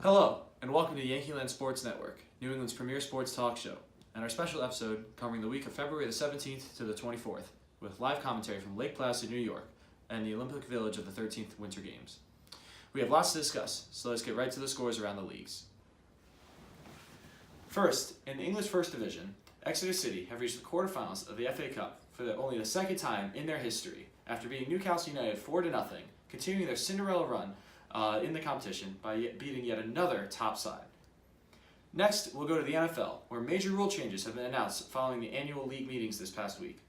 Hello, and welcome to Yankeeland Sports Network, New England's premier sports talk show, and our special episode covering the week of February the 17th to the 24th, with live commentary from Lake Placid, New York, and the Olympic Village of the 13th Winter Games. We have lots to discuss, so let's get right to the scores around the leagues. First, in the English First Division, Exeter City have reached the quarterfinals of the FA Cup for only the second time in their history, after beating Newcastle United 4-0, continuing their Cinderella run in the competition by beating yet another top side. Next, we'll go to the NFL, where major rule changes have been announced following the annual league meetings this past week.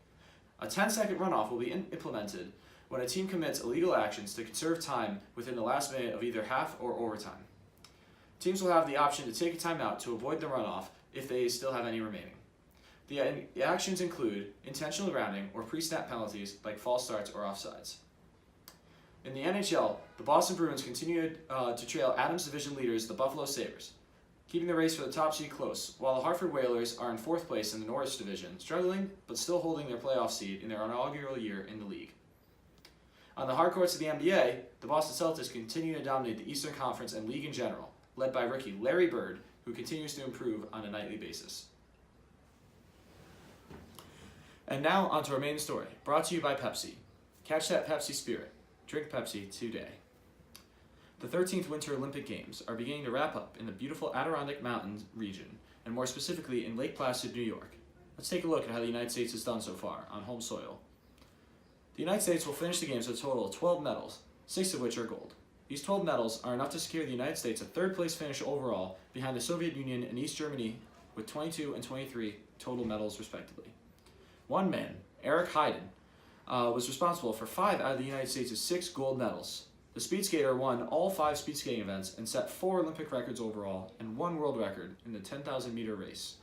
A 10-second runoff will be implemented when a team commits illegal actions to conserve time within the last minute of either half or overtime. Teams will have the option to take a timeout to avoid the runoff if they still have any remaining. The actions include intentional grounding or pre-snap penalties like false starts or offsides. In the NHL, the Boston Bruins continued to trail Adams Division leaders, the Buffalo Sabres, keeping the race for the top seed close, while the Hartford Whalers are in fourth place in the Norris Division, struggling but still holding their playoff seed in their inaugural year in the league. On the hard courts of the NBA, the Boston Celtics continue to dominate the Eastern Conference and league in general, led by rookie Larry Bird, who continues to improve on a nightly basis. And now onto our main story, brought to you by Pepsi. Catch that Pepsi spirit. Drink Pepsi today. The 13th Winter Olympic Games are beginning to wrap up in the beautiful Adirondack Mountains region, and more specifically in Lake Placid, New York. Let's take a look at how the United States has done so far on home soil. The United States will finish the games with a total of 12 medals, 6 of which are gold. These 12 medals are enough to secure the United States a third-place finish overall behind the Soviet Union and East Germany with 22 and 23 total medals respectively. One man, Eric Heiden, was responsible for 5 out of the United States' 6 gold medals. The speed skater won all 5 speed skating events and set 4 Olympic records overall and 1 world record in the 10,000 meter race.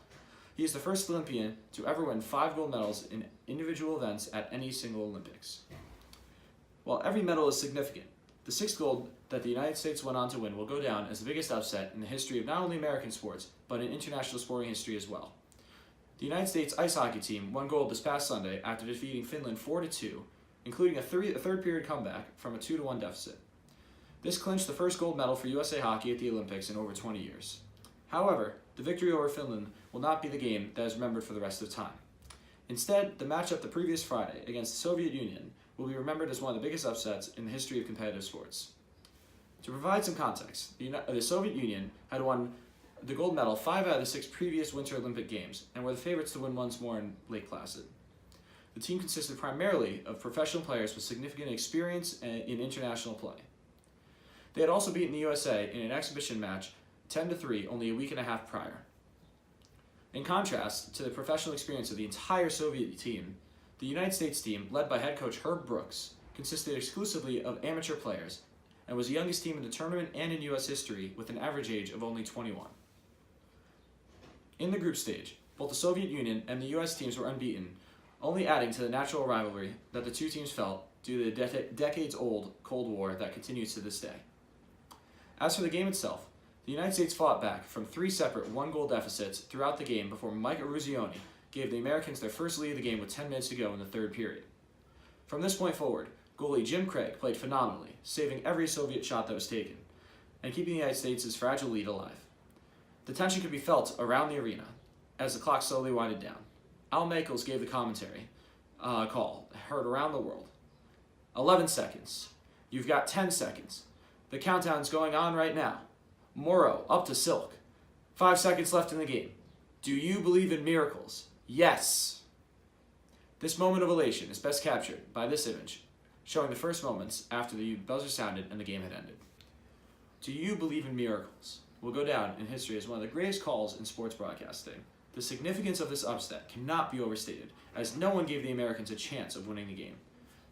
He is the first Olympian to ever win 5 gold medals in individual events at any single Olympics. While every medal is significant, the 6th gold that the United States went on to win will go down as the biggest upset in the history of not only American sports, but in international sporting history as well. The United States ice hockey team won gold this past Sunday after defeating Finland 4-2, including a third period comeback from a 2-1 deficit. This clinched the first gold medal for USA Hockey at the Olympics in over 20 years. However, the victory over Finland will not be the game that is remembered for the rest of time. Instead, the matchup the previous Friday against the Soviet Union will be remembered as one of the biggest upsets in the history of competitive sports. To provide some context, the Soviet Union had won the gold medal 5 out of the 6 previous Winter Olympic Games and were the favorites to win once more in Lake Placid. The team consisted primarily of professional players with significant experience in international play. They had also beaten the USA in an exhibition match 10-3 only a week and a half prior. In contrast to the professional experience of the entire Soviet team, the United States team, led by head coach Herb Brooks, consisted exclusively of amateur players and was the youngest team in the tournament and in U.S. history with an average age of only 21. In the group stage, both the Soviet Union and the U.S. teams were unbeaten, only adding to the natural rivalry that the two teams felt due to the decades-old Cold War that continues to this day. As for the game itself, the United States fought back from 3 separate 1-goal deficits throughout the game before Mike Eruzione gave the Americans their first lead of the game with 10 minutes to go in the third period. From this point forward, goalie Jim Craig played phenomenally, saving every Soviet shot that was taken, and keeping the United States' fragile lead alive. The tension could be felt around the arena as the clock slowly winded down. Al Michaels gave the commentary call, heard around the world. 11 seconds. You've got 10 seconds. The countdown's going on right now. Morrow, up to Silk. 5 seconds left in the game. Do you believe in miracles? Yes. This moment of elation is best captured by this image, showing the first moments after the buzzer sounded and the game had ended. Do you believe in miracles? Will go down in history as one of the greatest calls in sports broadcasting. The significance of this upset cannot be overstated, as no one gave the Americans a chance of winning the game.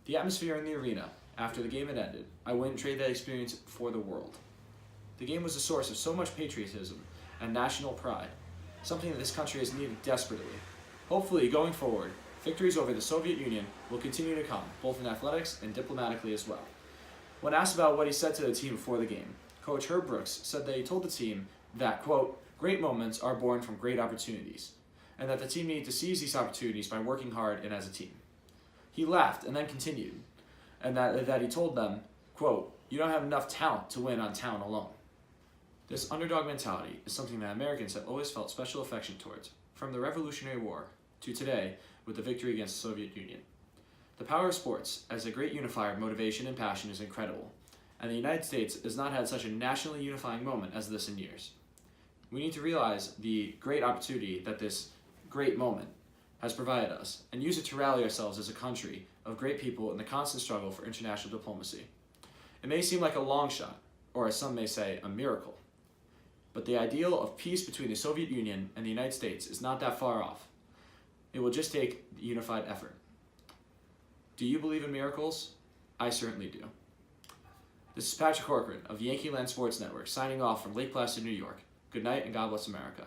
The atmosphere in the arena, after the game had ended, I wouldn't trade that experience for the world. The game was a source of so much patriotism and national pride, something that this country has needed desperately. Hopefully, going forward, victories over the Soviet Union will continue to come, both in athletics and diplomatically as well. When asked about what he said to the team before the game, Coach Herb Brooks said that he told the team that, quote, great moments are born from great opportunities, and that the team needed to seize these opportunities by working hard and as a team. He laughed and then continued, and that he told them, quote, you don't have enough talent to win on talent alone. This underdog mentality is something that Americans have always felt special affection towards, from the Revolutionary War to today with the victory against the Soviet Union. The power of sports as a great unifier of motivation and passion is incredible, and the United States has not had such a nationally unifying moment as this in years. We need to realize the great opportunity that this great moment has provided us and use it to rally ourselves as a country of great people in the constant struggle for international diplomacy. It may seem like a long shot, or as some may say, a miracle, but the ideal of peace between the Soviet Union and the United States is not that far off. It will just take unified effort. Do you believe in miracles? I certainly do. This is Patrick Corcoran of Yankeeland Sports Network signing off from Lake Placid, New York. Good night and God bless America.